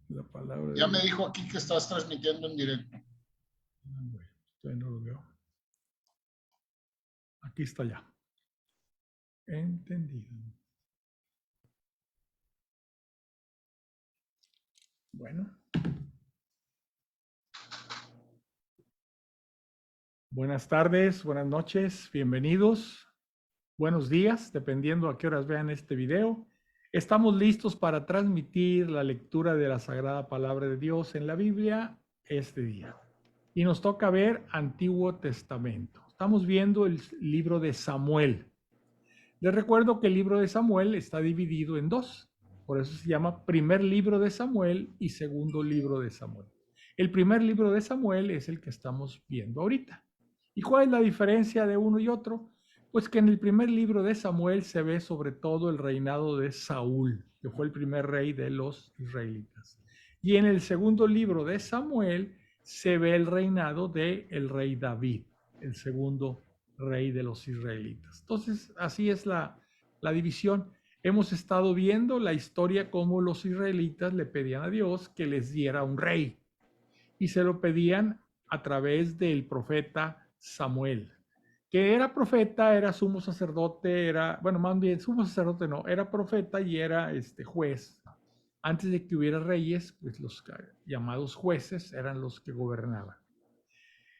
La palabra de Ya me Dios. dijo aquí que estás transmitiendo en directo. Bueno, todavía no lo veo. Aquí está ya. Entendido. Bueno. Buenas tardes, buenas noches, bienvenidos. Buenos días, dependiendo a qué horas vean este video. Estamos listos para transmitir la lectura de la Sagrada Palabra de Dios en la Biblia este día. Y nos toca ver Antiguo Testamento. Estamos viendo el libro de Samuel. Les recuerdo que el libro de Samuel está dividido en dos. Por eso se llama primer libro de Samuel y segundo libro de Samuel. El primer libro de Samuel es el que estamos viendo ahorita. ¿Y cuál es la diferencia de uno y otro? Pues que en el primer libro de Samuel se ve sobre todo el reinado de Saúl, que fue el primer rey de los israelitas. Y en el segundo libro de Samuel se ve el reinado del rey David, el segundo rey de los israelitas. Entonces, así es la división. Hemos estado viendo la historia cómo los israelitas le pedían a Dios que les diera un rey y se lo pedían a través del profeta Samuel, que era profeta, era sumo sacerdote, era, bueno, más bien sumo sacerdote no, era profeta y era juez. Antes de que hubiera reyes, pues los llamados jueces eran los que gobernaban.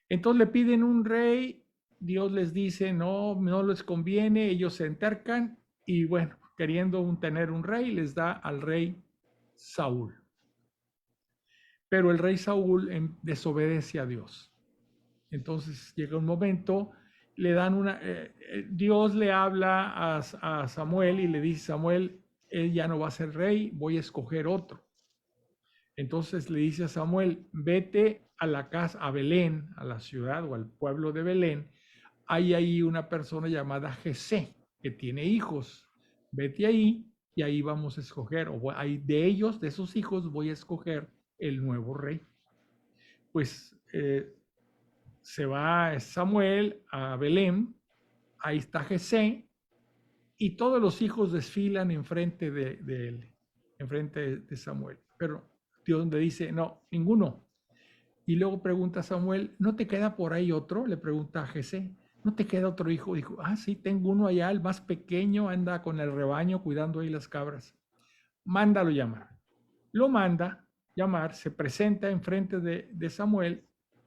Entonces le piden un rey, Dios les dice, no, no les conviene, ellos se entercan y bueno, queriendo tener un rey, les da al rey Saúl. Pero el rey Saúl desobedece a Dios. Entonces llega un momento, le dan Dios le habla a Samuel y le dice, Samuel, él ya no va a ser rey, voy a escoger otro. Entonces le dice a Samuel, vete a la casa, a Belén, a la ciudad o al pueblo de Belén. Hay ahí una persona llamada Jesé que tiene hijos. Vete ahí y ahí vamos a escoger, o de ellos, de esos hijos, voy a escoger el nuevo rey. Pues se va Samuel a Belén, ahí está Jesé, y todos los hijos desfilan enfrente de él, enfrente de Samuel. Pero Dios le dice, no, ninguno. Y luego pregunta a Samuel, ¿no te queda por ahí otro? Le pregunta a Jesé, ¿no te queda otro hijo? Dijo, sí, tengo uno allá, el más pequeño, anda con el rebaño cuidando ahí las cabras. Mándalo llamar. Lo manda llamar, se presenta enfrente de Samuel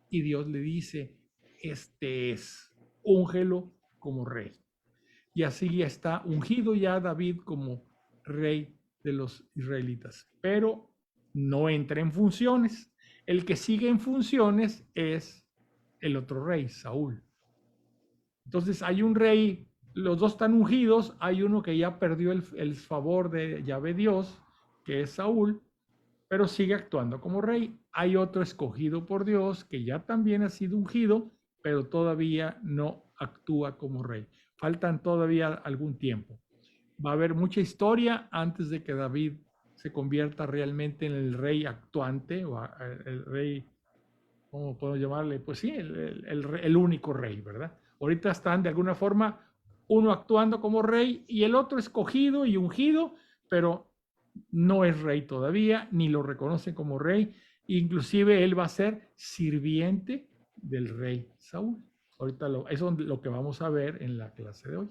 y Dios le dice, este es, úngelo como rey. Y así está ungido ya David como rey de los israelitas, pero no entra en funciones. El que sigue en funciones es el otro rey, Saúl. Entonces hay un rey, los dos están ungidos, hay uno que ya perdió el favor de Yahvé Dios, que es Saúl, pero sigue actuando como rey. Hay otro escogido por Dios que ya también ha sido ungido, pero todavía no actúa como rey. Faltan todavía algún tiempo. Va a haber mucha historia antes de que David se convierta realmente en el rey actuante o el rey, ¿cómo puedo llamarle? Pues sí, el único rey, ¿verdad? Ahorita están de alguna forma uno actuando como rey y el otro escogido y ungido, pero no es rey todavía, ni lo reconoce como rey. Inclusive él va a ser sirviente del rey Saúl. Ahorita eso es lo que vamos a ver en la clase de hoy.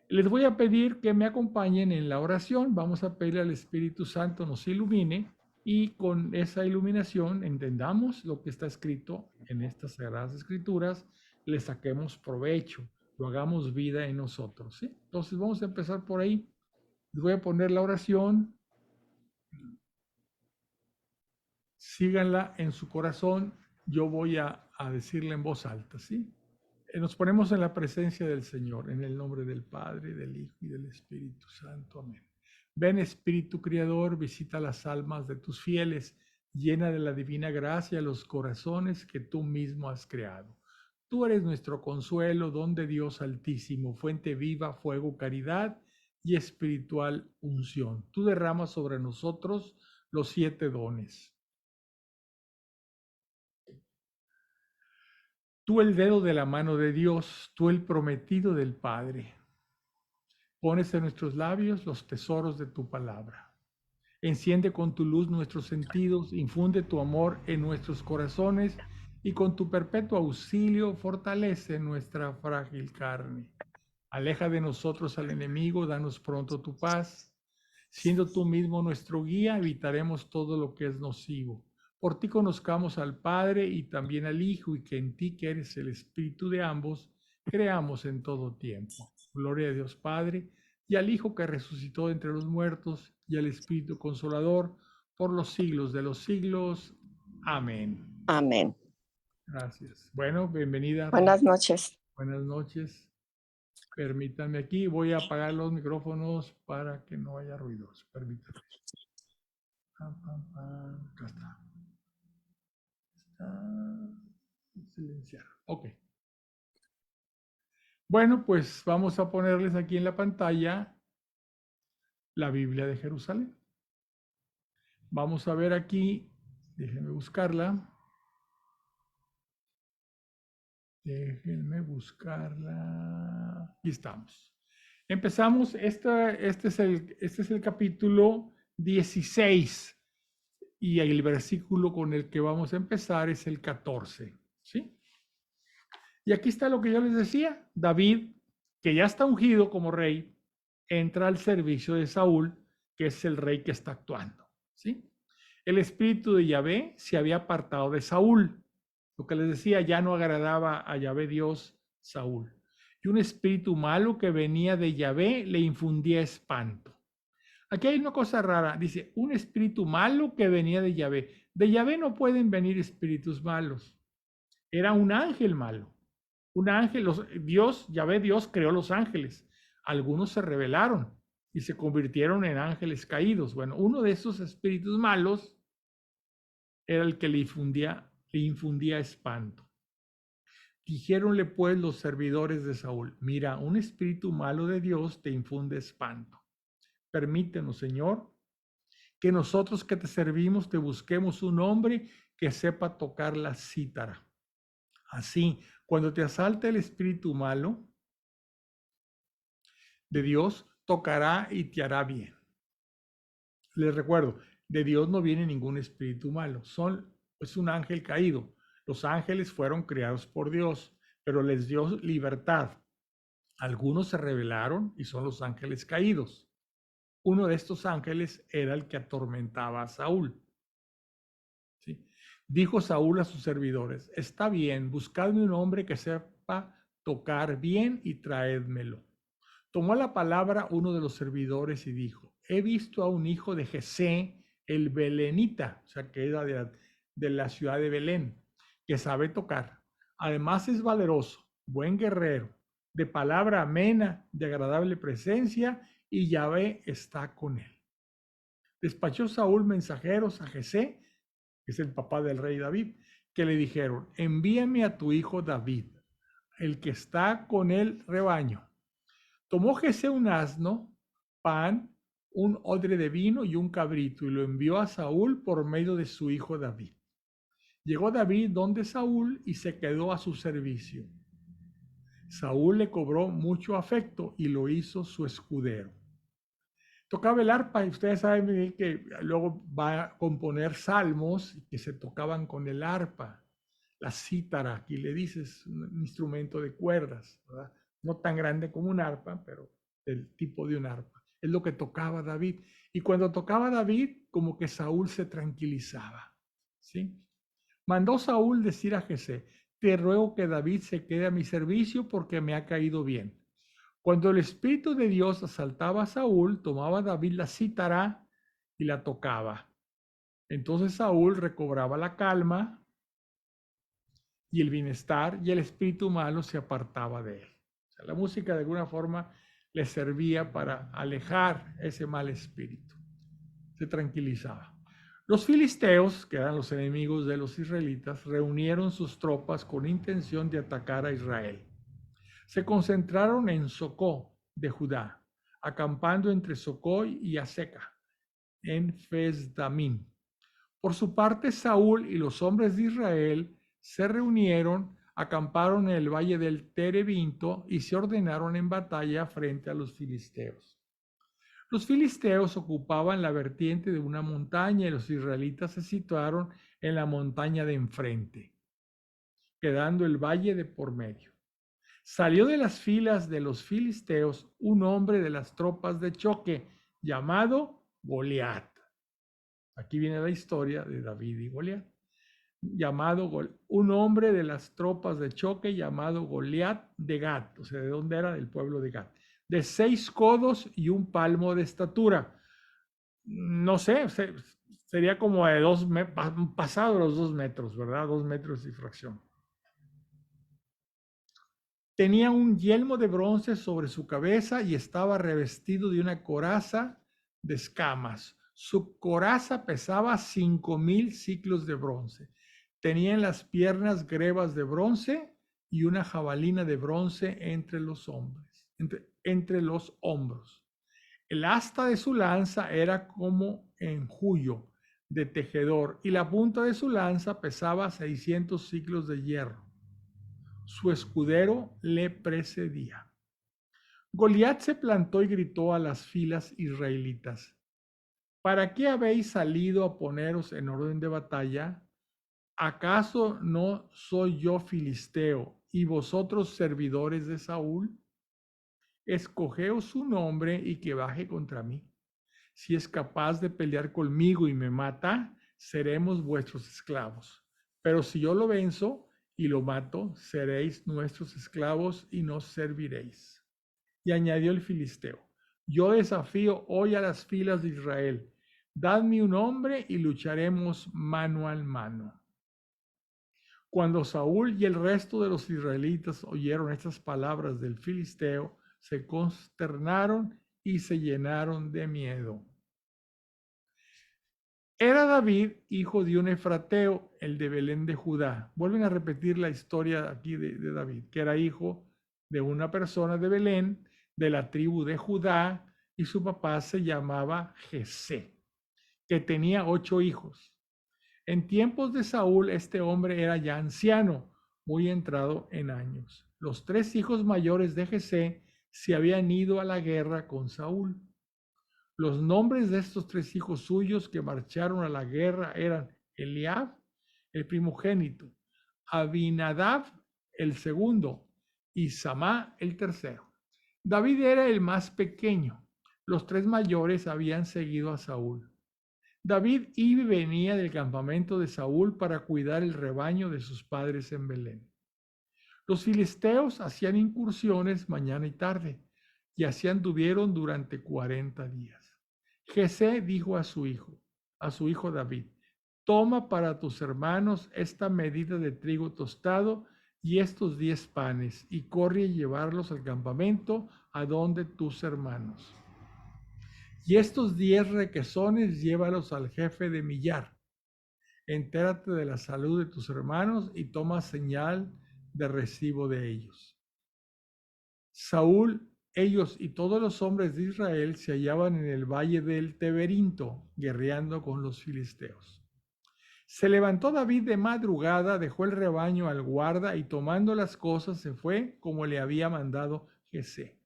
Les voy a pedir que me acompañen en la oración. Vamos a pedir al Espíritu Santo nos ilumine y con esa iluminación entendamos lo que está escrito en estas Sagradas Escrituras, le saquemos provecho, lo hagamos vida en nosotros. ¿Sí? Entonces vamos a empezar por ahí. Les voy a poner la oración. Síganla en su corazón. Yo voy a decirla en voz alta. ¿Sí? Nos ponemos en la presencia del Señor, en el nombre del Padre, del Hijo y del Espíritu Santo. Amén. Ven Espíritu Creador, visita las almas de tus fieles, llena de la divina gracia los corazones que tú mismo has creado. Tú eres nuestro consuelo, don de Dios Altísimo, fuente viva, fuego, caridad y espiritual unción. Tú derramas sobre nosotros los 7 dones. Tú el dedo de la mano de Dios, tú el prometido del Padre. Pones en nuestros labios los tesoros de tu palabra. Enciende con tu luz nuestros sentidos, infunde tu amor en nuestros corazones y con tu perpetuo auxilio fortalece nuestra frágil carne. Aleja de nosotros al enemigo, danos pronto tu paz. Siendo tú mismo nuestro guía, evitaremos todo lo que es nocivo. Por ti conozcamos al Padre y también al Hijo, y que en ti, que eres el Espíritu de ambos, creamos en todo tiempo. Gloria a Dios Padre, y al Hijo que resucitó de entre los muertos, y al Espíritu Consolador, por los siglos de los siglos. Amén. Amén. Gracias. Bueno, bienvenida. Buenas noches. Buenas noches. Permítanme aquí, voy a apagar los micrófonos para que no haya ruidos. Permítanme. Acá está. Silenciar. Ok. Bueno, pues vamos a ponerles aquí en la pantalla la Biblia de Jerusalén. Vamos a ver aquí, déjenme buscarla. Déjenme buscarla. Aquí estamos. Empezamos, este es el capítulo 16 y el versículo con el que vamos a empezar es el 14, ¿sí? Y aquí está lo que yo les decía, David, que ya está ungido como rey, entra al servicio de Saúl, que es el rey que está actuando, ¿sí? El espíritu de Yahvé se había apartado de Saúl. Lo que les decía, ya no agradaba a Yahvé Dios Saúl. Y un espíritu malo que venía de Yahvé le infundía espanto. Aquí hay una cosa rara, dice, un espíritu malo que venía de Yahvé. De Yahvé no pueden venir espíritus malos. Era un ángel malo. Un ángel, Yahvé Dios creó los ángeles. Algunos se rebelaron y se convirtieron en ángeles caídos. Bueno, uno de esos espíritus malos era el que le infundía espanto. Dijéronle pues los servidores de Saúl, mira, un espíritu malo de Dios te infunde espanto. Permítenos, Señor, que nosotros que te servimos te busquemos un hombre que sepa tocar la cítara. Así, cuando te asalte el espíritu malo de Dios, tocará y te hará bien. Les recuerdo, de Dios no viene ningún espíritu malo, es un ángel caído. Los ángeles fueron creados por Dios, pero les dio libertad. Algunos se rebelaron y son los ángeles caídos. Uno de estos ángeles era el que atormentaba a Saúl. ¿Sí? Dijo Saúl a sus servidores, está bien, buscadme un hombre que sepa tocar bien y traédmelo. Tomó la palabra uno de los servidores y dijo, he visto a un hijo de Jesé, el belenita, o sea, que era de la ciudad de Belén, que sabe tocar. Además es valeroso, buen guerrero, de palabra amena, de agradable presencia, y Yahvé está con él. Despachó Saúl mensajeros a Jesé, que es el papá del rey David, que le dijeron, envíame a tu hijo David, el que está con el rebaño. Tomó Jesé un asno, pan, un odre de vino y un cabrito, y lo envió a Saúl por medio de su hijo David. Llegó David donde Saúl y se quedó a su servicio. Saúl le cobró mucho afecto y lo hizo su escudero. Tocaba el arpa y ustedes saben que luego va a componer salmos que se tocaban con el arpa. La cítara, aquí le dices, un instrumento de cuerdas, ¿verdad? No tan grande como un arpa, pero del tipo de un arpa. Es lo que tocaba David. Y cuando tocaba David, como que Saúl se tranquilizaba, ¿sí? Mandó Saúl decir a Jesé, te ruego que David se quede a mi servicio porque me ha caído bien. Cuando el Espíritu de Dios asaltaba a Saúl, tomaba David la cítara y la tocaba. Entonces Saúl recobraba la calma y el bienestar, y el espíritu malo se apartaba de él. O sea, la música de alguna forma le servía para alejar ese mal espíritu. Se tranquilizaba. Los filisteos, que eran los enemigos de los israelitas, reunieron sus tropas con intención de atacar a Israel. Se concentraron en Socó de Judá, acampando entre Socó y Aseca, en Fesdamín. Por su parte, Saúl y los hombres de Israel se reunieron, acamparon en el valle del Terebinto y se ordenaron en batalla frente a los filisteos. Los filisteos ocupaban la vertiente de una montaña y los israelitas se situaron en la montaña de enfrente, quedando el valle de por medio. Salió de las filas de los filisteos un hombre de las tropas de choque llamado Goliat. Aquí viene la historia de David y Goliat. Un hombre de las tropas de choque llamado Goliat de Gat, o sea, ¿de dónde era? Del pueblo de Gat, de 6 codos y 1 palmo de estatura. No sé, sería como de pasado los 2 metros, ¿verdad? 2 metros y fracción. Tenía un yelmo de bronce sobre su cabeza y estaba revestido de una coraza de escamas. Su coraza pesaba 5,000 ciclos de bronce. Tenía en las piernas grebas de bronce y una jabalina de bronce entre los hombros. El asta de su lanza era como enjullo de tejedor y la punta de su lanza pesaba 600 ciclos de hierro. Su escudero le precedía. Goliat se plantó y gritó a las filas israelitas: ¿Para qué habéis salido a poneros en orden de batalla? ¿Acaso no soy yo filisteo y vosotros servidores de Saúl? Escogeos un hombre y que baje contra mí. Si es capaz de pelear conmigo y me mata, seremos vuestros esclavos. Pero si yo lo venzo y lo mato, seréis nuestros esclavos y nos serviréis. Y añadió el filisteo: yo desafío hoy a las filas de Israel. Dadme un hombre y lucharemos mano a mano. Cuando Saúl y el resto de los israelitas oyeron estas palabras del filisteo, se consternaron y se llenaron de miedo. Era David hijo de un efrateo, el de Belén de Judá. Vuelven a repetir la historia aquí de David, que era hijo de una persona de Belén, de la tribu de Judá, y su papá se llamaba Jesé, que tenía 8 hijos. En tiempos de Saúl, este hombre era ya anciano, muy entrado en años. Los 3 hijos mayores de Jesé se habían ido a la guerra con Saúl. Los nombres de estos 3 hijos suyos que marcharon a la guerra eran Eliab, el primogénito, Abinadab, el segundo, y Samá, el tercero. David era el más pequeño. Los 3 mayores habían seguido a Saúl. David iba y venía del campamento de Saúl para cuidar el rebaño de sus padres en Belén. Los filisteos hacían incursiones mañana y tarde, y así anduvieron durante 40 días. Jesé dijo a su hijo David: toma para tus hermanos esta medida de trigo tostado y estos 10 panes, y corre a llevarlos al campamento a donde tus hermanos. Y estos 10 requesones llévalos al jefe de millar. Entérate de la salud de tus hermanos y toma señal de recibo de ellos. Saúl, ellos y todos los hombres de Israel se hallaban en el valle del Teberinto, guerreando con los filisteos. Se levantó David de madrugada, dejó el rebaño al guarda y tomando las cosas se fue como le había mandado Jesé.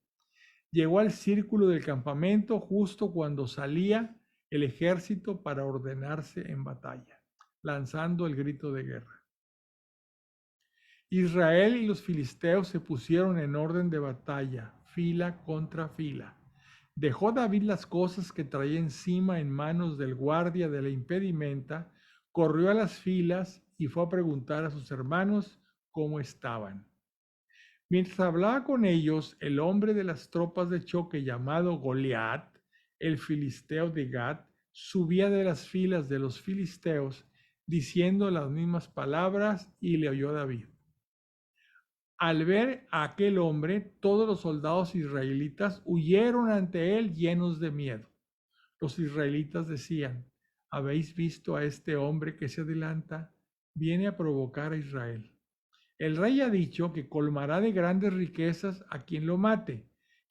Llegó al círculo del campamento justo cuando salía el ejército para ordenarse en batalla, lanzando el grito de guerra. Israel y los filisteos se pusieron en orden de batalla, fila contra fila. Dejó David las cosas que traía encima en manos del guardia de la impedimenta, corrió a las filas y fue a preguntar a sus hermanos cómo estaban. Mientras hablaba con ellos, el hombre de las tropas de choque llamado Goliat, el filisteo de Gat, subía de las filas de los filisteos diciendo las mismas palabras y le oyó David. Al ver a aquel hombre, todos los soldados israelitas huyeron ante él llenos de miedo. Los israelitas decían: ¿habéis visto a este hombre que se adelanta? Viene a provocar a Israel. El rey ha dicho que colmará de grandes riquezas a quien lo mate,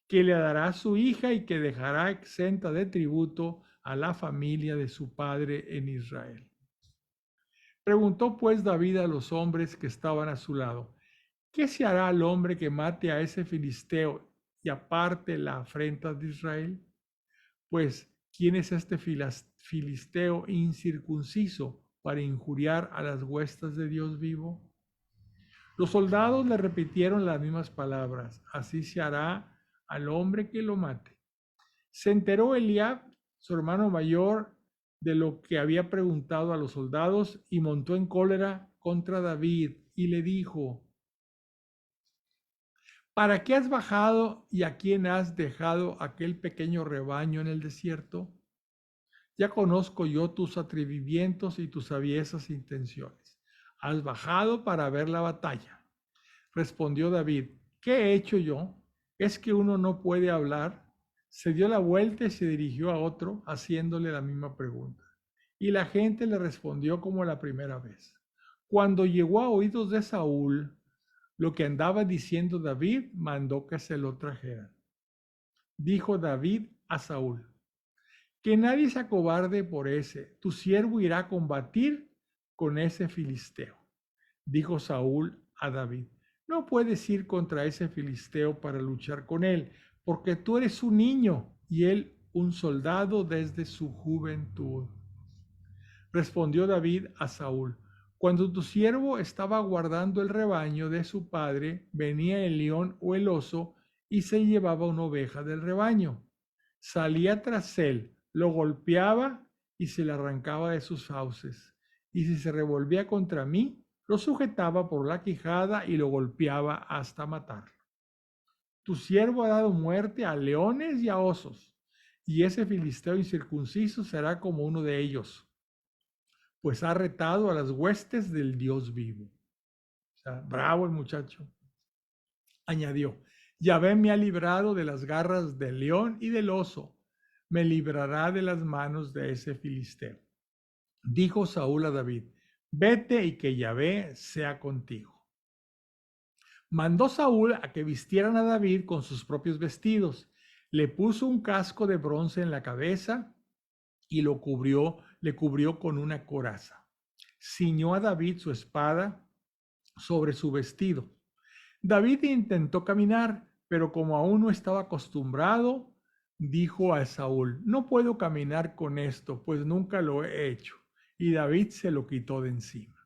que le dará su hija y que dejará exenta de tributo a la familia de su padre en Israel. Preguntó pues David a los hombres que estaban a su lado: ¿qué se hará al hombre que mate a ese filisteo y aparte la afrenta de Israel? Pues, ¿quién es este filisteo incircunciso para injuriar a las huestes de Dios vivo? Los soldados le repitieron las mismas palabras: así se hará al hombre que lo mate. Se enteró Eliab, su hermano mayor, de lo que había preguntado a los soldados y montó en cólera contra David y le dijo: ¿para qué has bajado y a quién has dejado aquel pequeño rebaño en el desierto? Ya conozco yo tus atrevimientos y tus aviesas intenciones. Has bajado para ver la batalla. Respondió David: ¿qué he hecho yo? ¿Es que uno no puede hablar? Se dio la vuelta y se dirigió a otro, haciéndole la misma pregunta. Y la gente le respondió como la primera vez. Cuando llegó a oídos de Saúl lo que andaba diciendo David, mandó que se lo trajeran. Dijo David a Saúl: que nadie se acobarde por ese, tu siervo irá a combatir con ese filisteo. Dijo Saúl a David: no puedes ir contra ese filisteo para luchar con él, porque tú eres un niño y él un soldado desde su juventud. Respondió David a Saúl: cuando tu siervo estaba guardando el rebaño de su padre, venía el león o el oso y se llevaba una oveja del rebaño. Salía tras él, lo golpeaba y se le arrancaba de sus fauces. Y si se revolvía contra mí, lo sujetaba por la quijada y lo golpeaba hasta matarlo. Tu siervo ha dado muerte a leones y a osos, y ese filisteo incircunciso será como uno de ellos, pues ha retado a las huestes del Dios vivo. O sea, bravo el muchacho. Añadió: Yahvé me ha librado de las garras del león y del oso, me librará de las manos de ese filisteo. Dijo Saúl a David: vete y que Yahvé sea contigo. Mandó Saúl a que vistieran a David con sus propios vestidos, le puso un casco de bronce en la cabeza y le cubrió con una coraza. Ciñó a David su espada sobre su vestido. David intentó caminar, pero como aún no estaba acostumbrado, dijo a Saúl: no puedo caminar con esto, pues nunca lo he hecho. Y David se lo quitó de encima.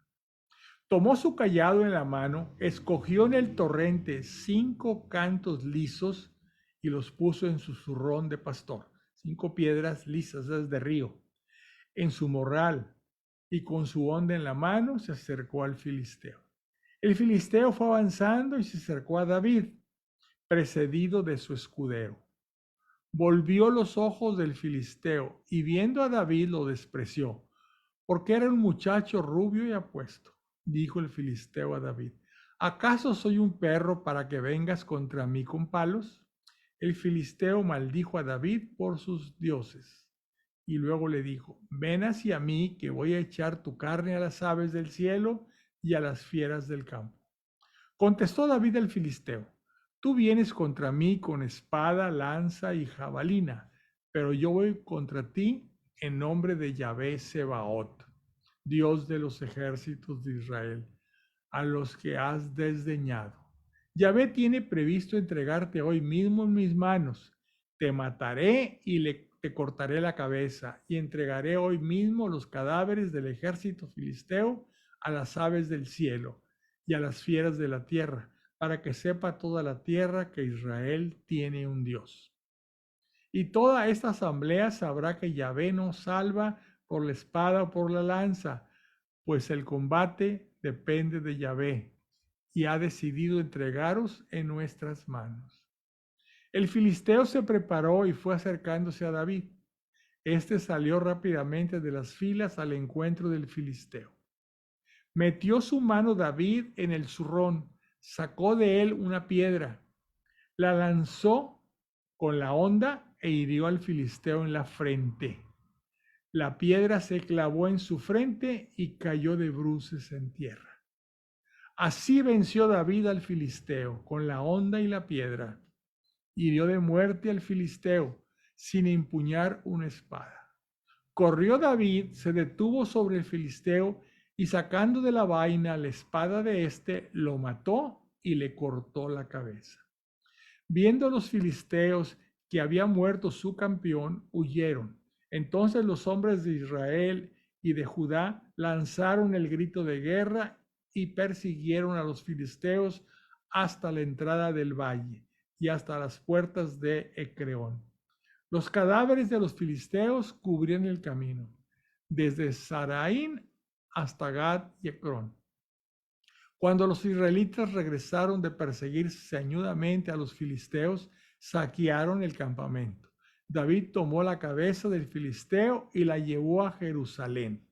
Tomó su cayado en la mano, escogió en el torrente 5 cantos lisos y los puso en su zurrón de pastor, 5 piedras lisas de río, en su morral, y con su honda en la mano se acercó al filisteo. El filisteo fue avanzando y se acercó a David, precedido de su escudero. Volvió los ojos del filisteo y viendo a David lo despreció, porque era un muchacho rubio y apuesto. Dijo el filisteo a David: ¿acaso soy un perro para que vengas contra mí con palos? El filisteo maldijo a David por sus dioses y luego le dijo: ven hacia mí, que voy a echar tu carne a las aves del cielo y a las fieras del campo. Contestó David al filisteo: tú vienes contra mí con espada, lanza y jabalina, pero yo voy contra ti en nombre de Yahvé Sebaot, Dios de los ejércitos de Israel, a los que has desdeñado. Yahvé tiene previsto entregarte hoy mismo en mis manos. Te mataré y te cortaré la cabeza, y entregaré hoy mismo los cadáveres del ejército filisteo a las aves del cielo y a las fieras de la tierra, para que sepa toda la tierra que Israel tiene un Dios. Y toda esta asamblea sabrá que Yahvé nos salva por la espada o por la lanza, pues el combate depende de Yahvé y ha decidido entregaros en nuestras manos. El filisteo se preparó y fue acercándose a David. Este salió rápidamente de las filas al encuentro del filisteo. Metió su mano David en el zurrón, sacó de él una piedra, la lanzó con la honda e hirió al filisteo en la frente. La piedra se clavó en su frente y cayó de bruces en tierra. Así venció David al filisteo con la honda y la piedra. Hirió de muerte al filisteo sin empuñar una espada. Corrió David, se detuvo sobre el filisteo y sacando de la vaina la espada de éste, lo mató y le cortó la cabeza. Viendo los filisteos que había muerto su campeón, huyeron. Entonces los hombres de Israel y de Judá lanzaron el grito de guerra y persiguieron a los filisteos hasta la entrada del valle y hasta las puertas de Ecreón. Los cadáveres de los filisteos cubrían el camino, desde Saraín hasta Gad y Ecrón. Cuando los israelitas regresaron de perseguir sañudamente a los filisteos, saquearon el campamento. David tomó la cabeza del filisteo y la llevó a Jerusalén,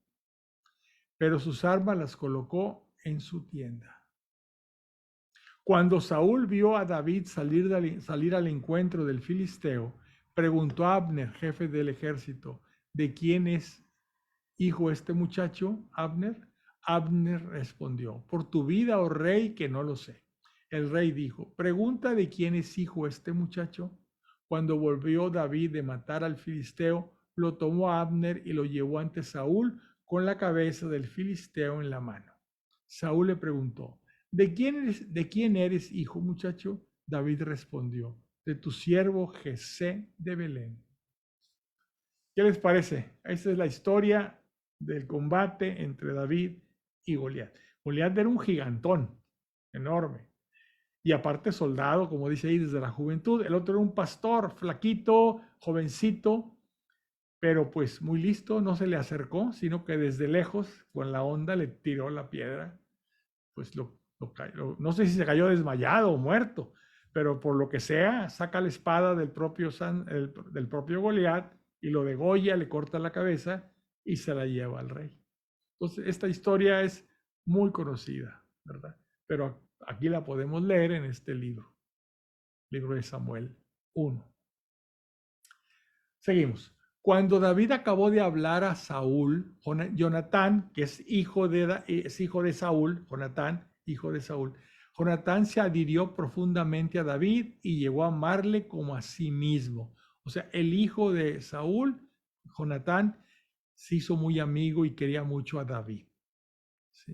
pero sus armas las colocó en su tienda. Cuando Saúl vio a David salir al encuentro del filisteo, preguntó a Abner, jefe del ejército, ¿de quién es hijo este muchacho, Abner? Abner respondió, por tu vida, oh rey, que no lo sé. El rey dijo, pregunta de quién es hijo este muchacho. Cuando volvió David de matar al filisteo, lo tomó a Abner y lo llevó ante Saúl con la cabeza del filisteo en la mano. Saúl le preguntó, ¿de quién eres hijo, muchacho? David respondió, de tu siervo Jesé de Belén. ¿Qué les parece? Esta es la historia del combate entre David y Goliat. Goliat era un gigantón, enorme. Y aparte soldado, como dice ahí, desde la juventud. El otro era un pastor, flaquito, jovencito, pero pues muy listo, no se le acercó, sino que desde lejos, con la onda, le tiró la piedra. Pues no sé si se cayó desmayado o muerto, pero por lo que sea, saca la espada del propio Goliat y lo degolla, le corta la cabeza y se la lleva al rey. Entonces, esta historia es muy conocida, ¿verdad? Pero aquí la podemos leer en este libro de Samuel 1. Seguimos. Cuando David acabó de hablar a Saúl, Jonatán, que es hijo de Saúl, Jonatán, hijo de Saúl, Jonatán se adhirió profundamente a David y llegó a amarle como a sí mismo. O sea, el hijo de Saúl, Jonatán, se hizo muy amigo y quería mucho a David. ¿Sí?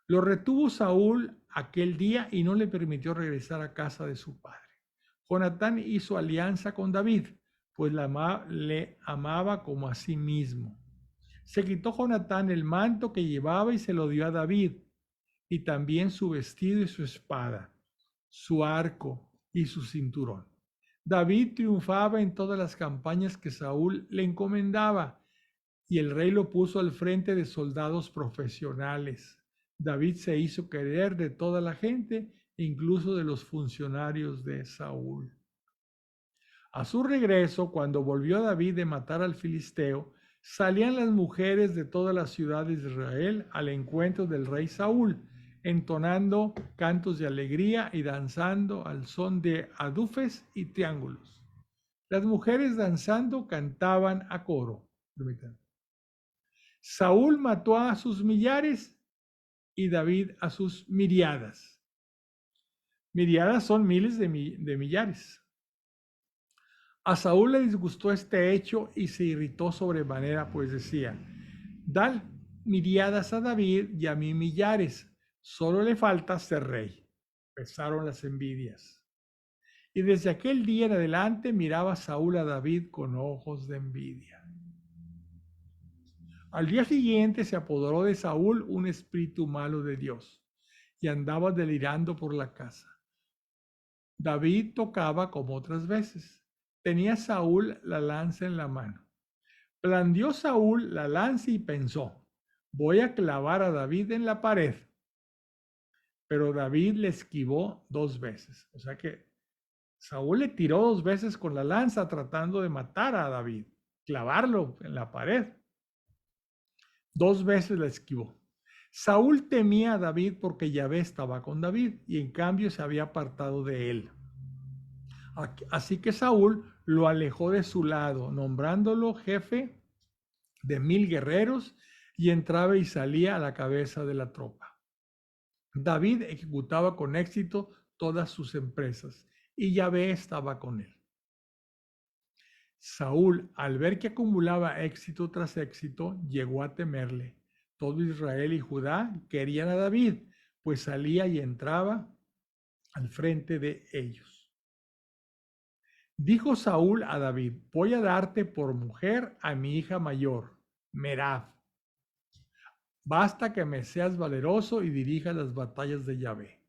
Lo retuvo Saúl aquel día y no le permitió regresar a casa de su padre. Jonatán hizo alianza con David, pues le amaba como a sí mismo. Se quitó Jonatán el manto que llevaba y se lo dio a David, y también su vestido y su espada, su arco y su cinturón. David triunfaba en todas las campañas que Saúl le encomendaba, y el rey lo puso al frente de soldados profesionales. David se hizo querer de toda la gente, incluso de los funcionarios de Saúl. A su regreso, cuando volvió David de matar al filisteo, salían las mujeres de todas las ciudades de Israel al encuentro del rey Saúl, entonando cantos de alegría y danzando al son de adufes y triángulos. Las mujeres danzando cantaban a coro. Saúl mató a sus millares y David a sus miriadas. Miriadas son miles de millares. A Saúl le disgustó este hecho y se irritó sobremanera, pues decía, dan miriadas a David y a mí millares, solo le falta ser rey. Empezaron las envidias. Y desde aquel día en adelante miraba Saúl a David con ojos de envidia. Al día siguiente se apoderó de Saúl un espíritu malo de Dios y andaba delirando por la casa. David tocaba como otras veces. Tenía Saúl la lanza en la mano. Blandió Saúl la lanza y pensó, voy a clavar a David en la pared. Pero David le esquivó 2 veces. O sea que Saúl le tiró 2 veces con la lanza tratando de matar a David, clavarlo en la pared. 2 veces la esquivó. Saúl temía a David porque Yahvé estaba con David y en cambio se había apartado de él. Así que Saúl lo alejó de su lado, nombrándolo jefe de 1000 guerreros y entraba y salía a la cabeza de la tropa. David ejecutaba con éxito todas sus empresas y Yahvé estaba con él. Saúl, al ver que acumulaba éxito tras éxito, llegó a temerle. Todo Israel y Judá querían a David, pues salía y entraba al frente de ellos. Dijo Saúl a David, voy a darte por mujer a mi hija mayor, Merab. Basta que me seas valeroso y dirijas las batallas de Yahvé.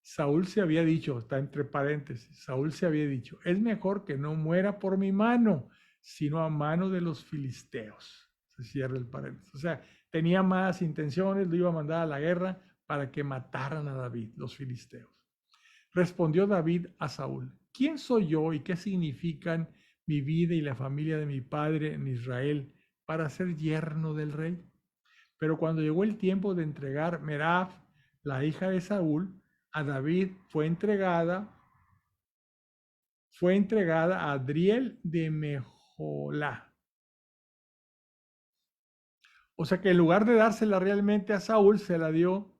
Saúl se había dicho, está entre paréntesis, Saúl se había dicho, es mejor que no muera por mi mano, sino a mano de los filisteos. Se cierra el paréntesis. O sea, tenía más intenciones, lo iba a mandar a la guerra para que mataran a David, los filisteos. Respondió David a Saúl, ¿quién soy yo y qué significan mi vida y la familia de mi padre en Israel para ser yerno del rey? Pero cuando llegó el tiempo de entregar Merab, la hija de Saúl, a David fue entregada a Adriel de Mejolá. O sea que en lugar de dársela realmente a Saúl, se la dio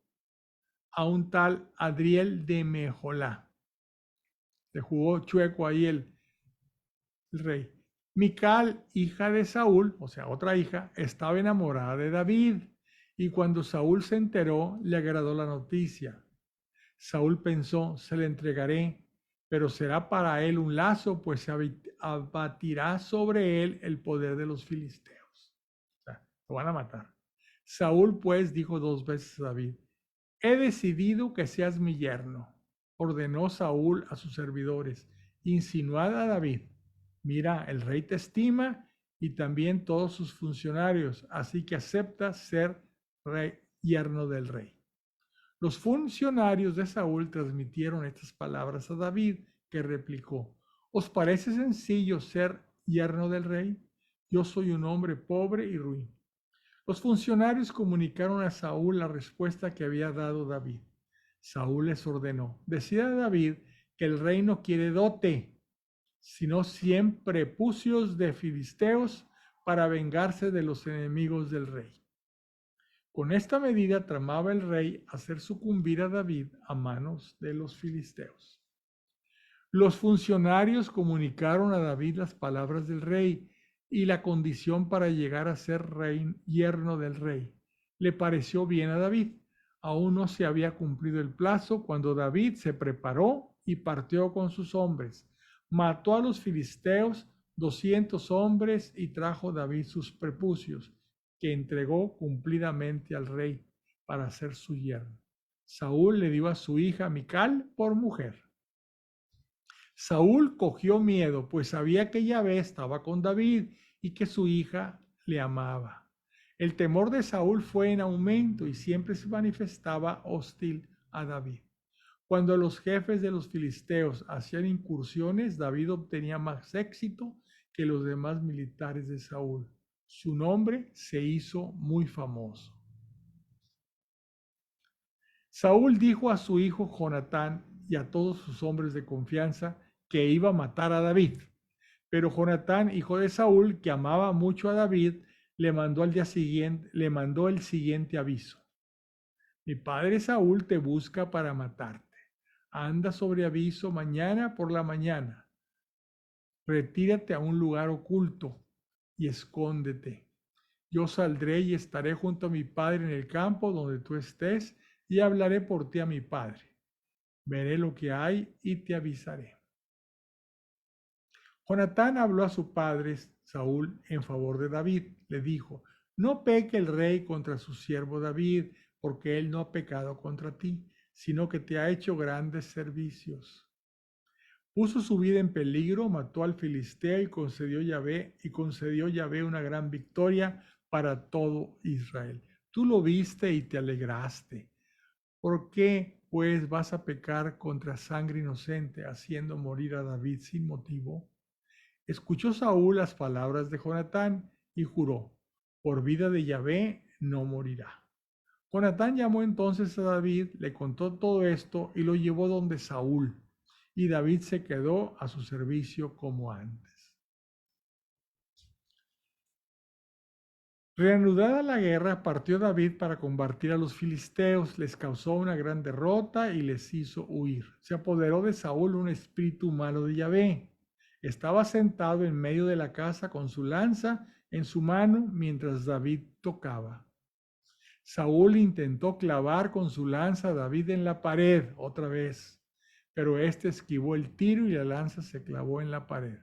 a un tal Adriel de Mejolá. Le jugó chueco ahí el rey. Mical, hija de Saúl, o sea, otra hija, estaba enamorada de David. Y cuando Saúl se enteró, le agradó la noticia. Saúl pensó, se le entregaré, pero será para él un lazo, pues se abatirá sobre él el poder de los filisteos. O sea, lo van a matar. Saúl pues dijo 2 veces a David, he decidido que seas mi yerno. Ordenó Saúl a sus servidores, insinuad a David, mira, el rey te estima y también todos sus funcionarios, así que acepta ser rey, yerno del rey. Los funcionarios de Saúl transmitieron estas palabras a David, que replicó, ¿os parece sencillo ser yerno del rey? Yo soy un hombre pobre y ruin. Los funcionarios comunicaron a Saúl la respuesta que había dado David. Saúl les ordenó, decida a David que el rey no quiere dote, sino 100 prepucios de filisteos para vengarse de los enemigos del rey. Con esta medida tramaba el rey hacer sucumbir a David a manos de los filisteos. Los funcionarios comunicaron a David las palabras del rey y la condición para llegar a ser yerno del rey. Le pareció bien a David. Aún no se había cumplido el plazo cuando David se preparó y partió con sus hombres. Mató a los filisteos 200 hombres y trajo David sus prepucios, que entregó cumplidamente al rey para ser su yerno. Saúl le dio a su hija Mical por mujer. Saúl cogió miedo, pues sabía que Yahvé estaba con David y que su hija le amaba. El temor de Saúl fue en aumento y siempre se manifestaba hostil a David. Cuando los jefes de los filisteos hacían incursiones, David obtenía más éxito que los demás militares de Saúl. Su nombre se hizo muy famoso. Saúl dijo a su hijo Jonatán y a todos sus hombres de confianza que iba a matar a David. Pero Jonatán, hijo de Saúl, que amaba mucho a David, le mandó el siguiente aviso. Mi padre Saúl te busca para matarte. Anda sobre aviso mañana por la mañana. Retírate a un lugar oculto y escóndete. Yo saldré y estaré junto a mi padre en el campo donde tú estés y hablaré por ti a mi padre. Veré lo que hay y te avisaré. Jonatán habló a su padre Saúl en favor de David. Le dijo, no peque el rey contra su siervo David, porque él no ha pecado contra ti, sino que te ha hecho grandes servicios. Puso su vida en peligro, mató al filisteo y concedió Yahvé una gran victoria para todo Israel. Tú lo viste y te alegraste. ¿Por qué, pues, vas a pecar contra sangre inocente, haciendo morir a David sin motivo? Escuchó Saúl las palabras de Jonatán y juró, por vida de Yahvé no morirá. Jonatán llamó entonces a David, le contó todo esto y lo llevó donde Saúl. Y David se quedó a su servicio como antes. Reanudada la guerra, partió David para combatir a los filisteos, les causó una gran derrota y les hizo huir. Se apoderó de Saúl un espíritu malo de Yahvé. Estaba sentado en medio de la casa con su lanza en su mano mientras David tocaba. Saúl intentó clavar con su lanza a David en la pared otra vez, pero éste esquivó el tiro y la lanza se clavó en la pared.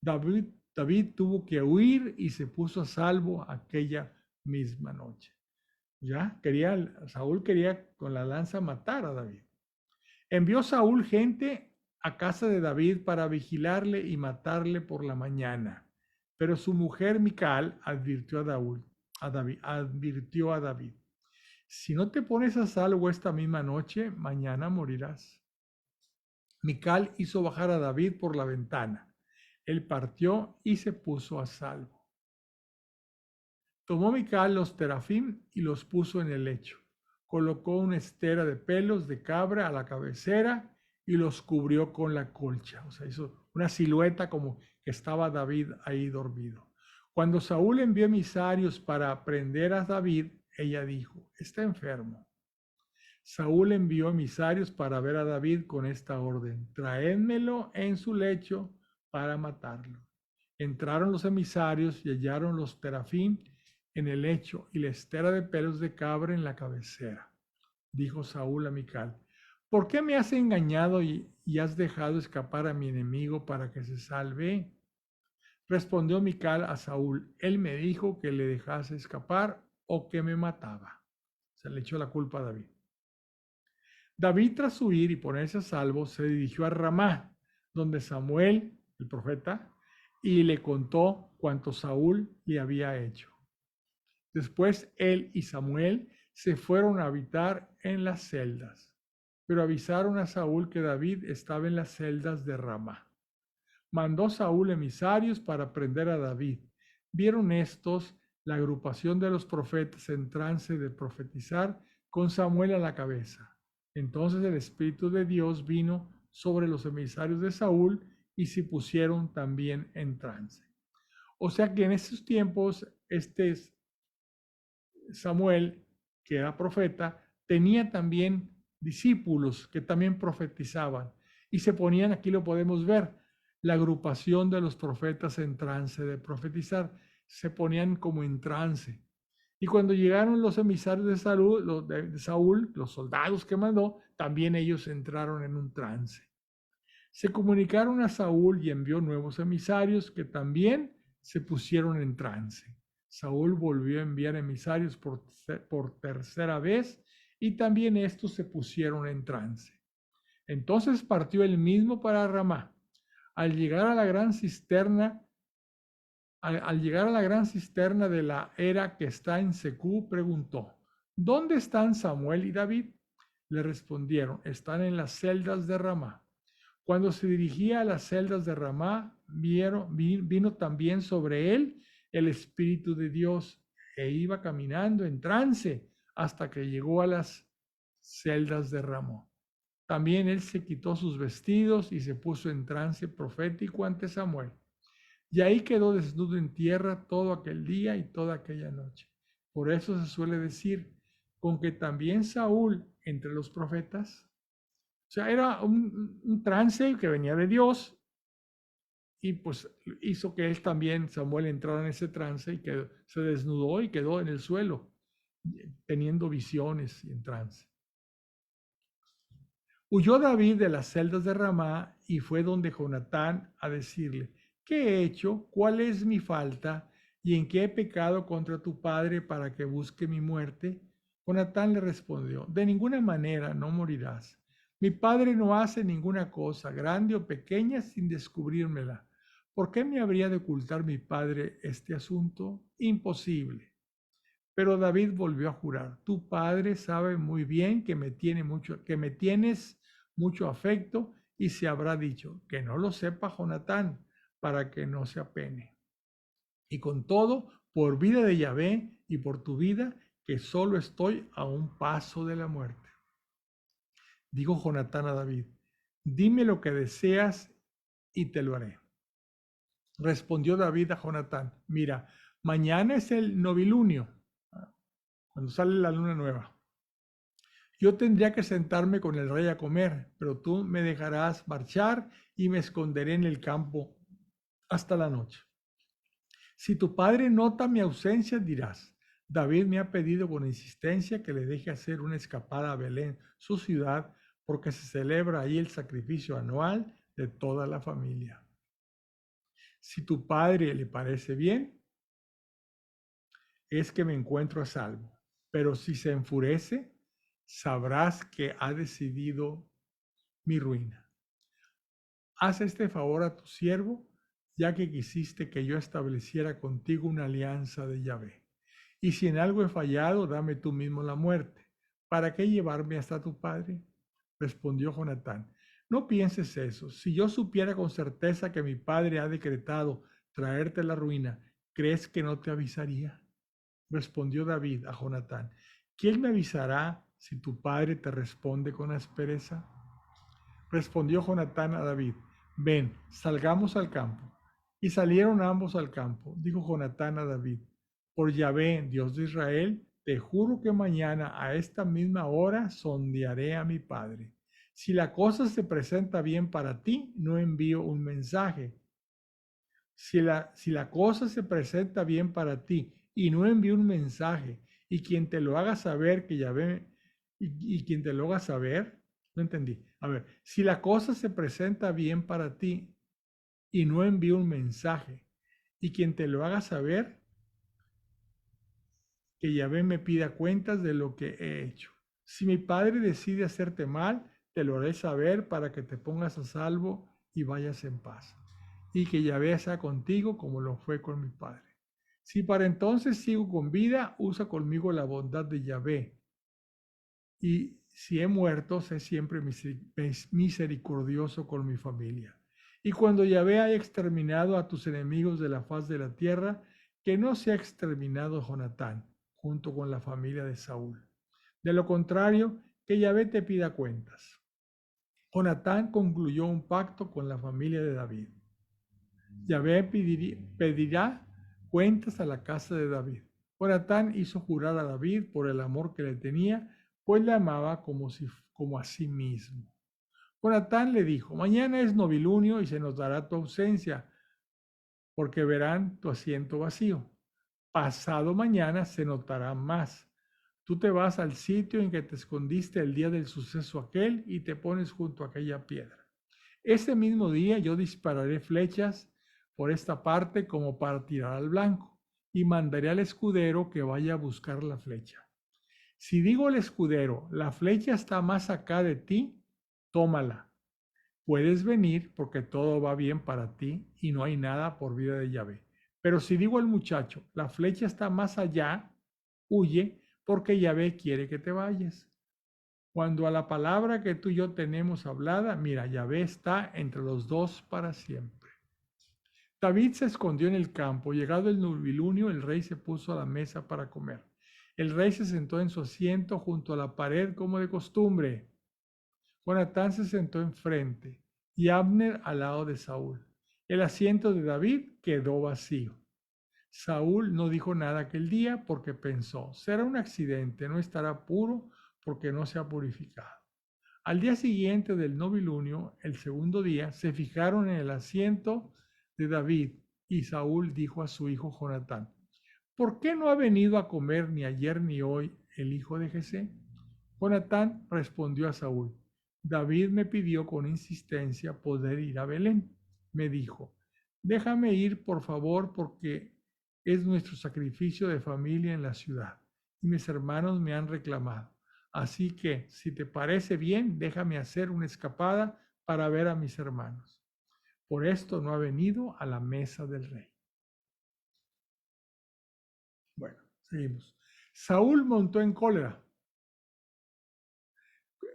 David tuvo que huir y se puso a salvo aquella misma noche. Saúl quería con la lanza matar a David. Envió Saúl gente a casa de David para vigilarle y matarle por la mañana. Pero su mujer Mical advirtió a David, si no te pones a salvo esta misma noche, mañana morirás. Mical hizo bajar a David por la ventana. Él partió y se puso a salvo. Tomó Mical los terafim y los puso en el lecho. Colocó una estera de pelos de cabra a la cabecera y los cubrió con la colcha. O sea, hizo una silueta como que estaba David ahí dormido. Cuando Saúl envió emisarios para prender a David, ella dijo, está enfermo. Saúl envió emisarios para ver a David con esta orden, traédmelo en su lecho para matarlo. Entraron los emisarios y hallaron los terafim en el lecho y la estera de pelos de cabra en la cabecera. Dijo Saúl a Mical, ¿por qué me has engañado y has dejado escapar a mi enemigo para que se salve? Respondió Mical a Saúl, él me dijo que le dejase escapar o que me mataba. Se le echó la culpa a David. David, tras huir y ponerse a salvo, se dirigió a Ramá, donde Samuel, el profeta, y le contó cuanto Saúl le había hecho. Después él y Samuel se fueron a habitar en las celdas, pero avisaron a Saúl que David estaba en las celdas de Ramá. Mandó Saúl emisarios para prender a David. Vieron estos la agrupación de los profetas en trance de profetizar con Samuel a la cabeza. Entonces el Espíritu de Dios vino sobre los emisarios de Saúl y se pusieron también en trance. O sea que en esos tiempos, Samuel, que era profeta, tenía también discípulos que también profetizaban y se ponían, aquí lo podemos ver, la agrupación de los profetas en trance de profetizar, se ponían como en trance. Y cuando llegaron los emisarios de Saúl, los soldados que mandó, también ellos entraron en un trance. Se comunicaron a Saúl y envió nuevos emisarios que también se pusieron en trance. Saúl volvió a enviar emisarios por tercera vez y también estos se pusieron en trance. Entonces partió él mismo para Ramá. Al llegar a la gran cisterna de la era que está en Secú, preguntó, ¿dónde están Samuel y David? Le respondieron, están en las celdas de Ramá. Cuando se dirigía a las celdas de Ramá, vino también sobre él el Espíritu de Dios e iba caminando en trance hasta que llegó a las celdas de Ramá. También él se quitó sus vestidos y se puso en trance profético ante Samuel. Y ahí quedó desnudo en tierra todo aquel día y toda aquella noche. Por eso se suele decir, con que también Saúl entre los profetas, o sea, era un trance que venía de Dios y pues hizo que él también, Samuel, entrara en ese trance y que se desnudó y quedó en el suelo, teniendo visiones y en trance. Huyó David de las celdas de Ramá y fue donde Jonatán a decirle, ¿qué he hecho? ¿Cuál es mi falta? ¿Y en qué he pecado contra tu padre para que busque mi muerte? Jonatán le respondió, de ninguna manera no morirás. Mi padre no hace ninguna cosa, grande o pequeña, sin descubrírmela. ¿Por qué me habría de ocultar mi padre este asunto? Imposible. Pero David volvió a jurar, tu padre sabe muy bien que me tienes mucho afecto y se habrá dicho, que no lo sepa Jonatán, para que no se apene. Y con todo, por vida de Yahvé y por tu vida, que solo estoy a un paso de la muerte. Dijo Jonatán a David, dime lo que deseas y te lo haré. Respondió David a Jonatán, mira, mañana es el novilunio, cuando sale la luna nueva. Yo tendría que sentarme con el rey a comer, pero tú me dejarás marchar y me esconderé en el campo hasta la noche. Si tu padre nota mi ausencia, dirás, David me ha pedido con insistencia que le deje hacer una escapada a Belén, su ciudad, porque se celebra ahí el sacrificio anual de toda la familia. Si tu padre le parece bien, es que me encuentro a salvo, pero si se enfurece, sabrás que ha decidido mi ruina. Haz este favor a tu siervo, ya que quisiste que yo estableciera contigo una alianza de Yahvé. Y si en algo he fallado, dame tú mismo la muerte. ¿Para qué llevarme hasta tu padre? Respondió Jonatán. No pienses eso. Si yo supiera con certeza que mi padre ha decretado traerte la ruina, ¿crees que no te avisaría? Respondió David a Jonatán. ¿Quién me avisará si tu padre te responde con aspereza? Respondió Jonatán a David, ven, salgamos al campo. Y salieron ambos al campo. Dijo Jonatán a David, por Yahvé, Dios de Israel, te juro que mañana a esta misma hora sondearé a mi padre. Si la cosa se presenta bien para ti, no envío un mensaje. Si la cosa se presenta bien para ti y no envío un mensaje, y quien te lo haga saber que Yahvé, y quien te lo haga saber, no entendí. A ver, si la cosa se presenta bien para ti y no envío un mensaje, y quien te lo haga saber, que Yahvé me pida cuentas de lo que he hecho. Si mi padre decide hacerte mal, te lo haré saber para que te pongas a salvo y vayas en paz. Y que Yahvé sea contigo como lo fue con mi padre. Si para entonces sigo con vida, usa conmigo la bondad de Yahvé. Y si he muerto, sé siempre misericordioso con mi familia. Y cuando Yahvé haya exterminado a tus enemigos de la faz de la tierra, que no sea exterminado Jonatán junto con la familia de Saúl. De lo contrario, que Yahvé te pida cuentas. Jonatán concluyó un pacto con la familia de David. Yahvé pedirá cuentas a la casa de David. Jonatán hizo jurar a David por el amor que le tenía, pues le amaba como a sí mismo. Jonatán le dijo, mañana es novilunio y se nos dará tu ausencia, porque verán tu asiento vacío. Pasado mañana se notará más. Tú te vas al sitio en que te escondiste el día del suceso aquel y te pones junto a aquella piedra. Ese mismo día yo dispararé flechas por esta parte como para tirar al blanco y mandaré al escudero que vaya a buscar la flecha. Si digo al escudero, la flecha está más acá de ti, tómala. Puedes venir porque todo va bien para ti y no hay nada por vida de Yahvé. Pero si digo al muchacho, la flecha está más allá, huye porque Yahvé quiere que te vayas. Cuando a la palabra que tú y yo tenemos hablada, mira, Yahvé está entre los dos para siempre. David se escondió en el campo. Llegado el novilunio, el rey se puso a la mesa para comer. El rey se sentó en su asiento junto a la pared como de costumbre. Jonatán se sentó enfrente y Abner al lado de Saúl. El asiento de David quedó vacío. Saúl no dijo nada aquel día porque pensó, será un accidente, no estará puro porque no se ha purificado. Al día siguiente del novilunio, el segundo día, se fijaron en el asiento de David y Saúl dijo a su hijo Jonatán, ¿por qué no ha venido a comer ni ayer ni hoy el hijo de Jesé? Jonatán respondió a Saúl, David me pidió con insistencia poder ir a Belén. Me dijo, déjame ir por favor porque es nuestro sacrificio de familia en la ciudad y mis hermanos me han reclamado. Así que, si te parece bien, déjame hacer una escapada para ver a mis hermanos. Por esto no ha venido a la mesa del rey. Bueno, seguimos. Saúl montó en cólera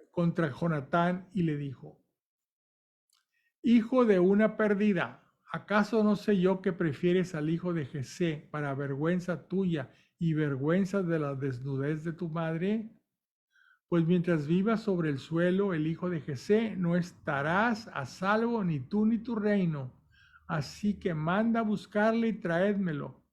contra Jonatán y le dijo, hijo de una perdida, ¿acaso no sé yo que prefieres al hijo de Jesé para vergüenza tuya y vergüenza de la desnudez de tu madre? Pues mientras vivas sobre el suelo, el hijo de Jesé, no estarás a salvo ni tú ni tu reino. Así que manda a buscarle y tráemelo,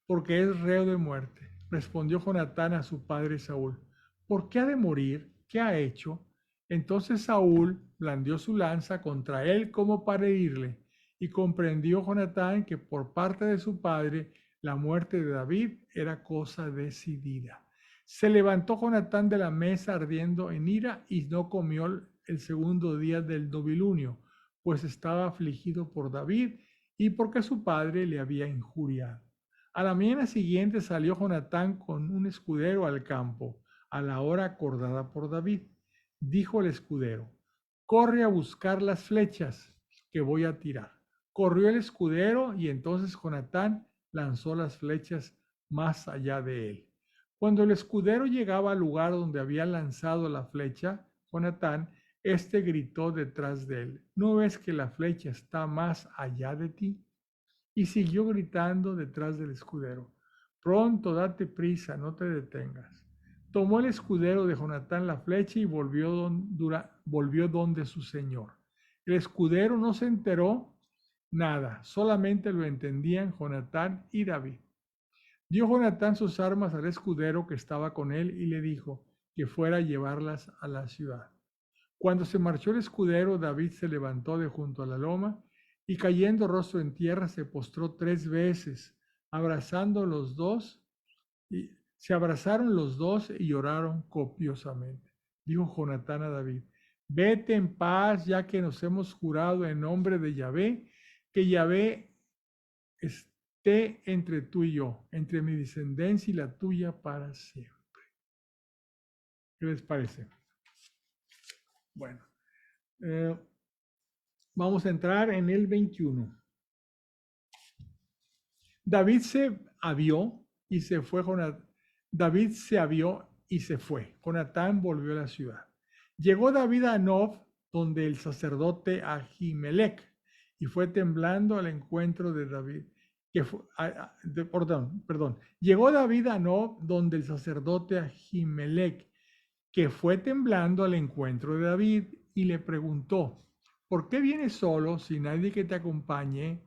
porque es reo de muerte. Respondió Jonatán a su padre Saúl, ¿por qué ha de morir? ¿Qué ha hecho? Entonces Saúl blandió su lanza contra él como para herirle, y comprendió Jonatán que por parte de su padre la muerte de David era cosa decidida. Se levantó Jonatán de la mesa ardiendo en ira y no comió el segundo día del novilunio, pues estaba afligido por David y porque su padre le había injuriado. A la mañana siguiente salió Jonatán con un escudero al campo, a la hora acordada por David. Dijo el escudero: corre a buscar las flechas que voy a tirar. Corrió el escudero y entonces Jonatán lanzó las flechas más allá de él. Cuando el escudero llegaba al lugar donde había lanzado la flecha, Jonatán, este gritó detrás de él: ¿no ves que la flecha está más allá de ti? Y siguió gritando detrás del escudero: pronto, date prisa, no te detengas. Tomó el escudero de Jonatán la flecha y volvió donde su señor. El escudero no se enteró nada, solamente lo entendían Jonatán y David. Dio Jonatán sus armas al escudero que estaba con él y le dijo que fuera a llevarlas a la ciudad. Cuando se marchó el escudero, David se levantó de junto a la loma y cayendo rostro en tierra se postró 3 veces, abrazando los dos, y se abrazaron los dos y lloraron copiosamente. Dijo Jonatán a David: vete en paz, ya que nos hemos jurado en nombre de Yahvé, que Yahvé esté entre tú y yo, entre mi descendencia y la tuya para siempre. ¿Qué les parece? Bueno, vamos a entrar en el 21. David se avió y se fue. David se avió y se fue. Jonatán volvió a la ciudad. Llegó David a Nob, donde el sacerdote Ahimelech, y fue temblando al encuentro de David. Llegó David a Nob, donde el sacerdote Ahimelech, que fue temblando al encuentro de David, y le preguntó: ¿por qué vienes solo sin nadie que te acompañe?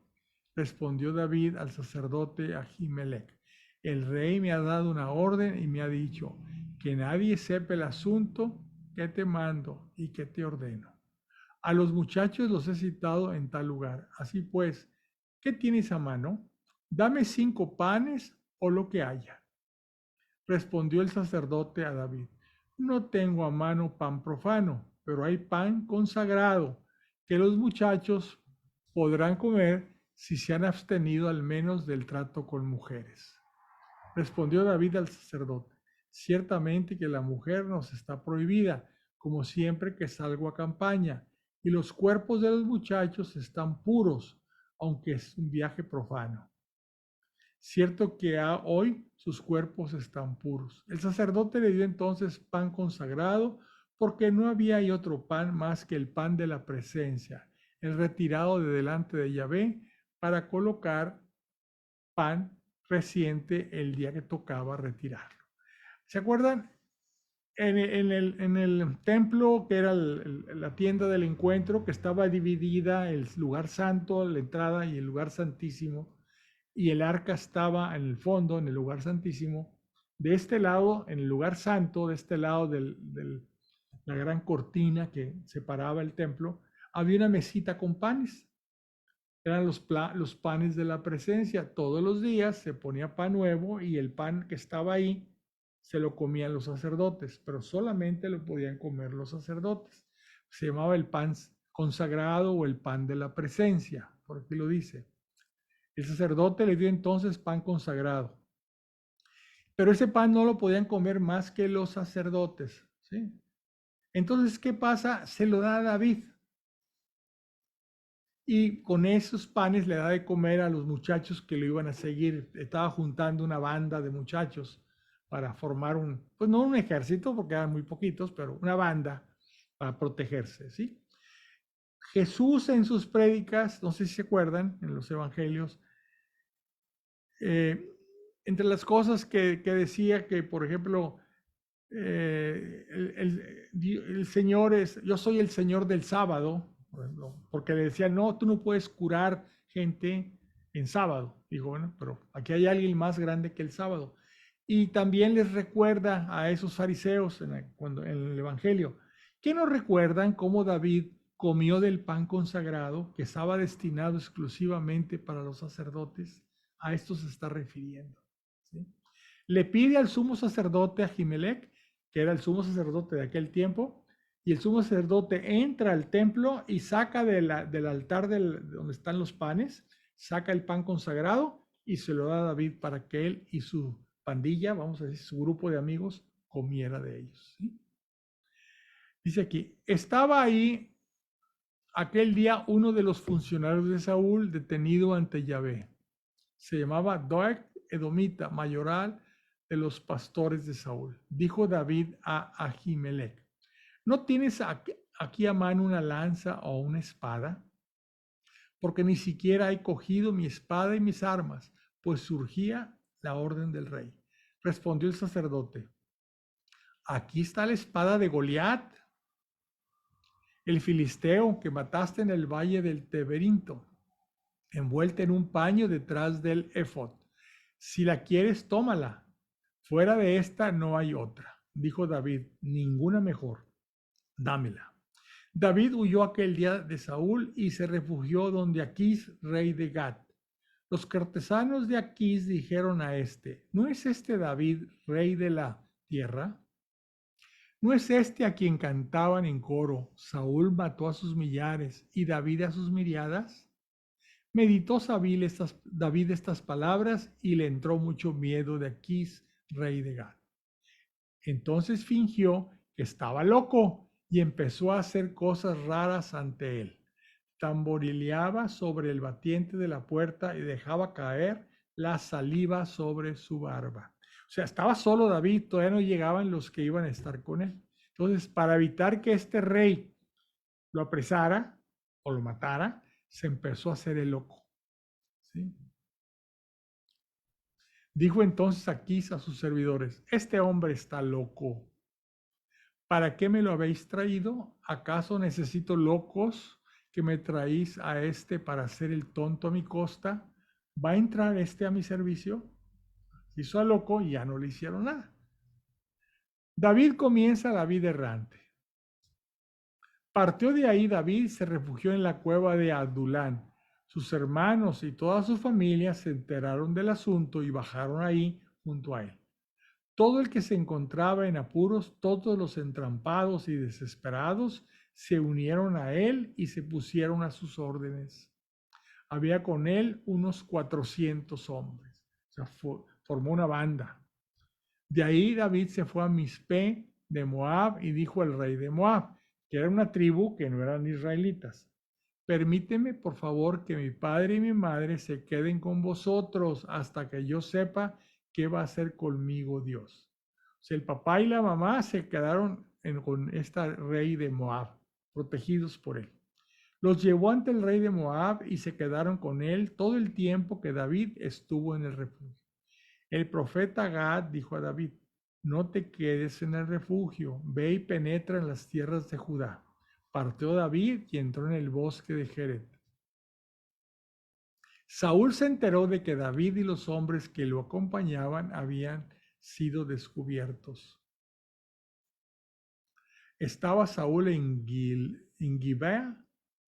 Respondió David al sacerdote Ahimelech: el rey me ha dado una orden y me ha dicho que nadie sepa el asunto que te mando y que te ordeno. A los muchachos los he citado en tal lugar. Así pues, ¿qué tienes a mano? Dame 5 panes o lo que haya. Respondió el sacerdote a David: no tengo a mano pan profano, pero hay pan consagrado que los muchachos podrán comer si se han abstenido al menos del trato con mujeres. Respondió David al sacerdote: ciertamente que la mujer nos está prohibida, como siempre que salgo a campaña, y los cuerpos de los muchachos están puros, aunque es un viaje profano. Cierto que hoy sus cuerpos están puros. El sacerdote le dio entonces pan consagrado, porque no había ahí otro pan más que el pan de la presencia, el retirado de delante de Yahvé, para colocar pan reciente el día que tocaba retirarlo. ¿Se acuerdan? En el templo, que era la tienda del encuentro, que estaba dividida el lugar santo, la entrada, y el lugar santísimo, y el arca estaba en el fondo, en el lugar santísimo. De este lado, en el lugar santo, de este lado de la gran cortina que separaba el templo, había una mesita con panes. Eran los panes de la presencia. Todos los días se ponía pan nuevo y el pan que estaba ahí se lo comían los sacerdotes, pero solamente lo podían comer los sacerdotes. Se llamaba el pan consagrado o el pan de la presencia, por aquí lo dice. El sacerdote le dio entonces pan consagrado, pero ese pan no lo podían comer más que los sacerdotes, ¿sí? Entonces, ¿qué pasa? Se lo da a David. Y con esos panes le da de comer a los muchachos que lo iban a seguir. Estaba juntando una banda de muchachos para formar pues no un ejército, porque eran muy poquitos, pero una banda para protegerse, ¿sí? Jesús en sus prédicas, no sé si se acuerdan, en los evangelios, entre las cosas que decía que, por ejemplo, el Señor yo soy el Señor del sábado, por ejemplo, porque le decían: no, tú no puedes curar gente en sábado. Dijo: bueno, pero aquí hay alguien más grande que el sábado. Y también les recuerda a esos fariseos en el Evangelio, que nos recuerdan cómo David comió del pan consagrado que estaba destinado exclusivamente para los sacerdotes. A esto se está refiriendo, ¿sí? le pide al sumo sacerdote Ahimelech, que era el sumo sacerdote de aquel tiempo, y el sumo sacerdote entra al templo y saca del altar donde están los panes, saca el pan consagrado y se lo da a David para que él y su pandilla, vamos a decir, su grupo de amigos, comiera de ellos. ¿Sí? Dice aquí, estaba ahí aquel día uno de los funcionarios de Saúl detenido ante Yahvé. Se llamaba Doeg Edomita, mayoral de los pastores de Saúl. Dijo David a Ahimelech, ¿no tienes aquí a mano una lanza o una espada? Porque ni siquiera he cogido mi espada y mis armas, pues surgía la orden del rey. Respondió el sacerdote, aquí está la espada de Goliat, el filisteo que mataste en el valle del Teberinto, envuelta en un paño detrás del efod. Si la quieres, tómala. Fuera de esta no hay otra. Dijo David, ninguna mejor. Dámela. David huyó aquel día de Saúl y se refugió donde Aquís, rey de Gat. Los cortesanos de Aquís dijeron a este, ¿no es este David, rey de la tierra? ¿No es este a quien cantaban en coro, Saúl mató a sus millares y David a sus miriadas? Meditó David estas palabras y le entró mucho miedo de Aquís, rey de Gat. Entonces fingió que estaba loco y empezó a hacer cosas raras ante él. Tamborileaba sobre el batiente de la puerta y dejaba caer la saliva sobre su barba. O sea, estaba solo David, todavía no llegaban los que iban a estar con él. Entonces, para evitar que este rey lo apresara o lo matara, se empezó a hacer el loco. ¿Sí? Dijo entonces Aquís a sus servidores, este hombre está loco. ¿Para qué me lo habéis traído? ¿Acaso necesito locos que me traéis a este para hacer el tonto a mi costa? ¿Va a entrar este a mi servicio? Hizo a loco y ya no le hicieron nada. David comienza la vida errante. Partió de ahí David y se refugió en la cueva de Adulán. Sus hermanos y toda su familia se enteraron del asunto y bajaron ahí junto a él. Todo el que se encontraba en apuros, todos los entrampados y desesperados, se unieron a él y se pusieron a sus órdenes. Había con él unos 400 hombres. O sea, formó una banda. De ahí David se fue a Mizpé de Moab y dijo al rey de Moab, que era una tribu que no eran israelitas, permíteme por favor que mi padre y mi madre se queden con vosotros hasta que yo sepa qué va a hacer conmigo Dios. O sea, el papá y la mamá se quedaron con este rey de Moab, protegidos por él. Los llevó ante el rey de Moab y se quedaron con él todo el tiempo que David estuvo en el refugio. El profeta Gad dijo a David, no te quedes en el refugio, ve y penetra en las tierras de Judá. Partió David y entró en el bosque de Jeret. Saúl se enteró de que David y los hombres que lo acompañaban habían sido descubiertos. Estaba Saúl en Gibea,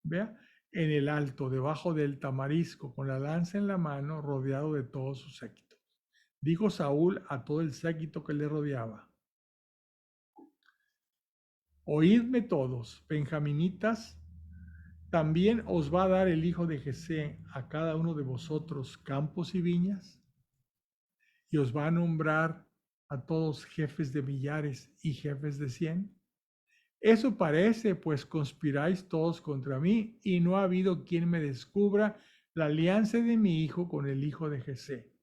en el alto, debajo del tamarisco, con la lanza en la mano, rodeado de todo su séquito. Dijo Saúl a todo el séquito que le rodeaba, oídme todos, benjaminitas, ¿también os va a dar el hijo de Jesé a cada uno de vosotros campos y viñas? Y os va a nombrar a todos jefes de millares y jefes de 100. Eso parece, pues conspiráis todos contra mí y no ha habido quien me descubra la alianza de mi hijo con el hijo de Jesé.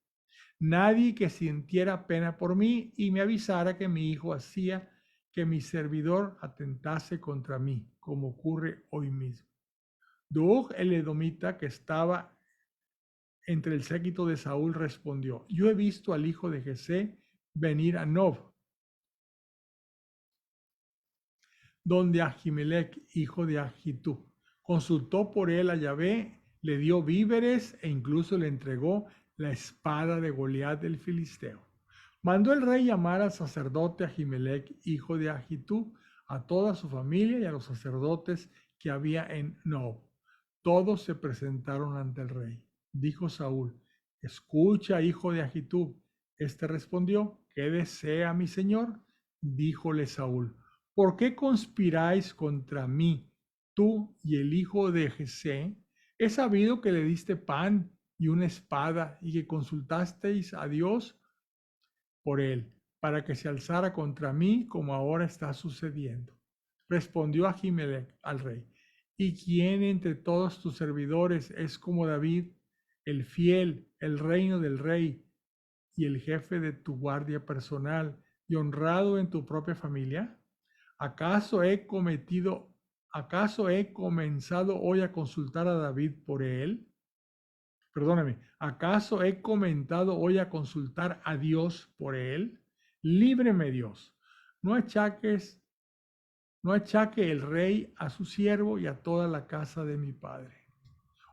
Nadie que sintiera pena por mí y me avisara que mi hijo hacía que mi servidor atentase contra mí, como ocurre hoy mismo. Doeg el edomita, que estaba entre el séquito de Saúl, respondió, yo he visto al hijo de Jesé venir a Nob, donde Ahimelech, hijo de Ahitub, consultó por él a Yahvé, le dio víveres e incluso le entregó la espada de Goliat del filisteo. Mandó el rey llamar al sacerdote Ahimelech, hijo de Ahitub, a toda su familia y a los sacerdotes que había en Nob. Todos se presentaron ante el rey. Dijo Saúl, escucha, hijo de Ahitub, Este respondió: ¿qué desea mi señor? Díjole Saúl: ¿por qué conspiráis contra mí, tú y el hijo de Jesé? He sabido que le diste pan y una espada y que consultasteis a Dios por él, para que se alzara contra mí como ahora está sucediendo. Respondió Ahimelech al rey: ¿y quién entre todos tus servidores es como David, el fiel, el reino del rey y el jefe de tu guardia personal y honrado en tu propia familia? ¿Acaso he comenzado hoy a consultar a David por él? Perdóname, ¿acaso he comentado hoy a consultar a Dios por él? Líbreme Dios. No achaques, no achaque el rey a su siervo y a toda la casa de mi padre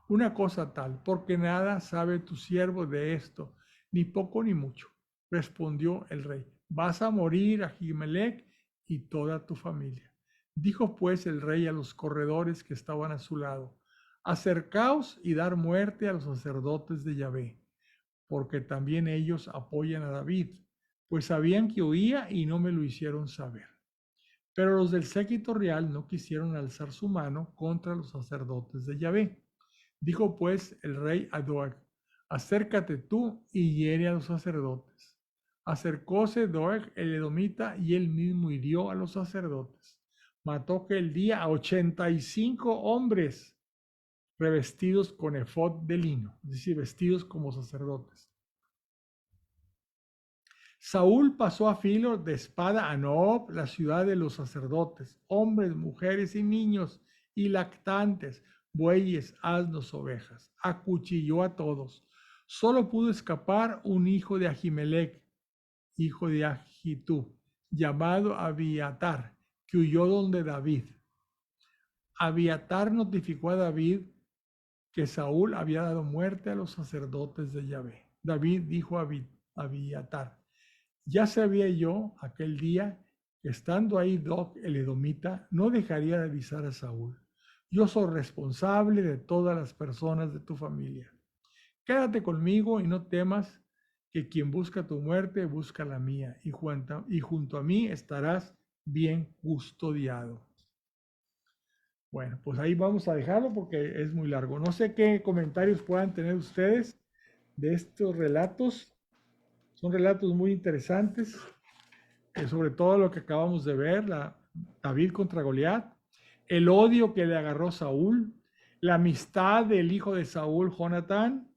una cosa tal, porque nada sabe tu siervo de esto, ni poco ni mucho. Respondió el rey: vas a morir, Ahimelech, y toda tu familia. Dijo pues el rey a los corredores que estaban a su lado: acercaos y dar muerte a los sacerdotes de Yahvé, porque también ellos apoyan a David, pues sabían que huía y no me lo hicieron saber. Pero los del séquito real no quisieron alzar su mano contra los sacerdotes de Yahvé. Dijo pues el rey a Doeg: acércate tú y hiere a los sacerdotes. Acercóse Doeg el edomita y él mismo hirió a los sacerdotes. Mató aquel día a 85 hombres revestidos con efod de lino, es decir, vestidos como sacerdotes. Saúl pasó a filo de espada a Noob, la ciudad de los sacerdotes, hombres, mujeres y niños, y lactantes, bueyes, asnos, ovejas. Acuchilló a todos. Solo pudo escapar un hijo de Ahimelech, hijo de Ahitub, llamado Abiatar, que huyó donde David. Abiatar notificó a David que Saúl había dado muerte a los sacerdotes de Yahvé. David dijo a Abiatar: ya sabía yo aquel día que estando ahí Doeg el edomita, no dejaría de avisar a Saúl. Yo soy responsable de todas las personas de tu familia. Quédate conmigo y no temas, que quien busca tu muerte busca la mía, y junto a mí estarás bien custodiado. Bueno, pues ahí vamos a dejarlo porque es muy largo. No sé qué comentarios puedan tener ustedes de estos relatos. Son relatos muy interesantes, sobre todo lo que acabamos de ver, David contra Goliat, el odio que le agarró Saúl, la amistad del hijo de Saúl, Jonatán,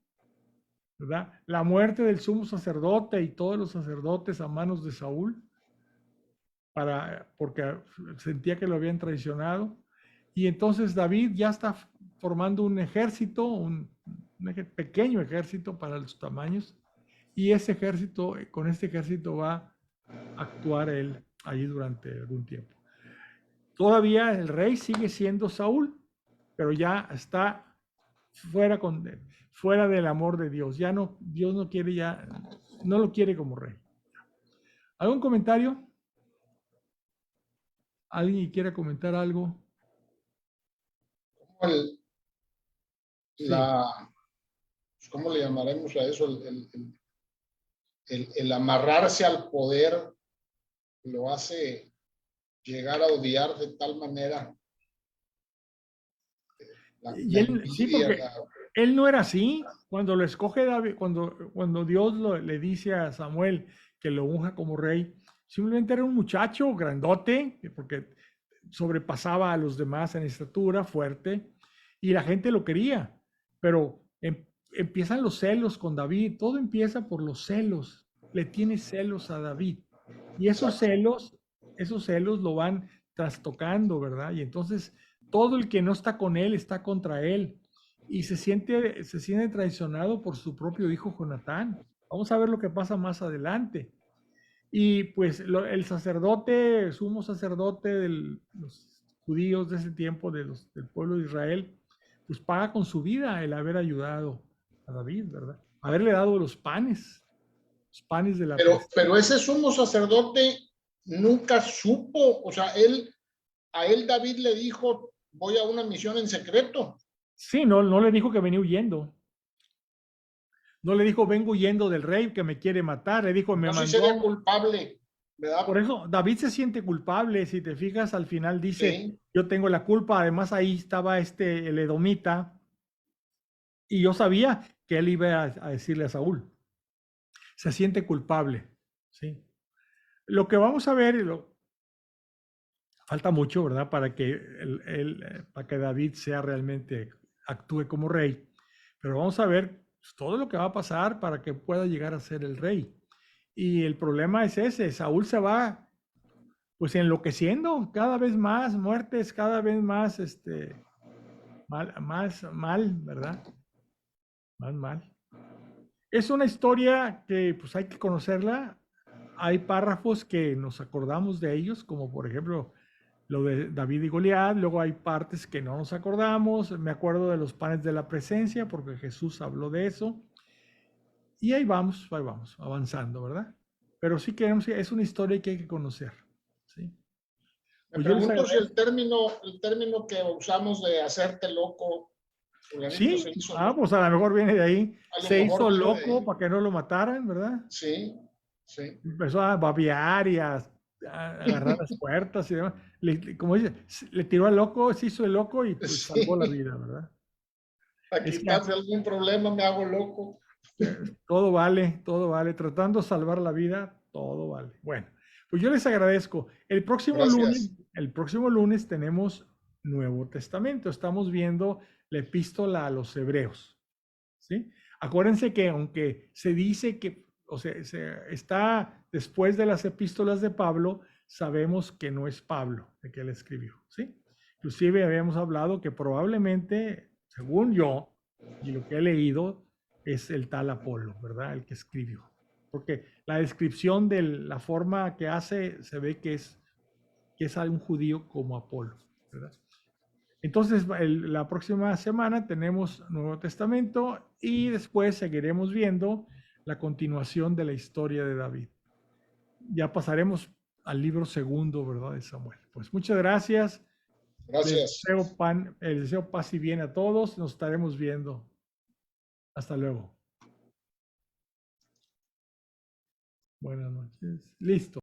¿verdad? La muerte del sumo sacerdote y todos los sacerdotes a manos de Saúl, porque sentía que lo habían traicionado. Y entonces David ya está formando un ejército, un pequeño ejército para los tamaños, y ese ejército, con este ejército va a actuar él allí durante algún tiempo. Todavía el rey sigue siendo Saúl, pero ya está fuera del amor de Dios. Ya no, Dios no quiere, ya no lo quiere como rey. ¿Algún comentario? ¿Alguien quiere comentar algo? ¿Cómo le llamaremos a eso? El amarrarse al poder lo hace llegar a odiar de tal manera. Y él, sí, porque él no era así. Cuando lo escoge David, cuando Dios le dice a Samuel que lo unja como rey, simplemente era un muchacho grandote, porque sobrepasaba a los demás en estatura, fuerte, y la gente lo quería. Pero empiezan los celos con David, todo empieza por los celos. Le tiene celos a David. Y esos celos lo van trastocando, ¿verdad? Y entonces todo el que no está con él está contra él. Y se siente traicionado por su propio hijo Jonatán. Vamos a ver lo que pasa más adelante. Y pues el sacerdote, sumo sacerdote de los judíos de ese tiempo, del pueblo de Israel, pues paga con su vida el haber ayudado a David, ¿verdad? Haberle dado los panes de la pero ese sumo sacerdote nunca supo, o sea, a él David le dijo: voy a una misión en secreto. Sí, no le dijo que venía huyendo. No le dijo, vengo huyendo del rey que me quiere matar. Le dijo, me No, sí mandó. sería culpable, ¿verdad? Por eso David se siente culpable. Si te fijas, al final dice, Sí, yo tengo la culpa. Además, ahí estaba el edomita. Y yo sabía que él iba a decirle a Saúl. Se siente culpable. ¿Sí? Lo que vamos a ver, falta mucho, ¿verdad? Para que, para que David sea realmente, actúe como rey. Pero vamos a ver todo lo que va a pasar para que pueda llegar a ser el rey. Y el problema es ese, Saúl se va pues enloqueciendo, cada vez más muertes, cada vez más, más mal, ¿verdad? Más mal. Es una historia que pues hay que conocerla. Hay párrafos que nos acordamos de ellos, como por ejemplo lo de David y Goliat. Luego hay partes que no nos acordamos. Me acuerdo de los panes de la presencia porque Jesús habló de eso. Y ahí vamos avanzando, ¿verdad? Pero sí queremos, es una historia que hay que conocer. ¿Sí? me Pues yo les pregunto si agradezco. el término que usamos de hacerte loco, fulanito Sí, se hizo loco, pues a lo mejor viene de ahí. a lo Se mejor hizo viene de loco ahí. para que no lo mataran, ¿verdad? Sí, sí. Empezó a babear y a agarrar las puertas y demás. Como dice, le tiró al loco, se hizo el loco y pues salvó la Sí, vida, ¿verdad? aquí Es que pase algún problema, me hago loco. todo vale, todo vale. Tratando de salvar la vida, todo vale. Bueno, pues yo les agradezco. Gracias. El próximo lunes tenemos Nuevo Testamento. Estamos viendo la epístola a los Hebreos. ¿Sí? Acuérdense que aunque se dice que, o sea, está después de las epístolas de Pablo, sabemos que no es Pablo el que él escribió, ¿sí? Inclusive habíamos hablado que probablemente, según yo, y lo que he leído, es el tal Apolo, ¿verdad? El que escribió. Porque la descripción de la forma que hace se ve que es un judío como Apolo, ¿verdad? Entonces, la próxima semana tenemos Nuevo Testamento y después seguiremos viendo la continuación de la historia de David. Ya pasaremos al libro segundo, ¿verdad? De Samuel. Pues muchas gracias. Gracias. Les deseo paz y bien a todos. Nos estaremos viendo. Hasta luego. Buenas noches. Listo.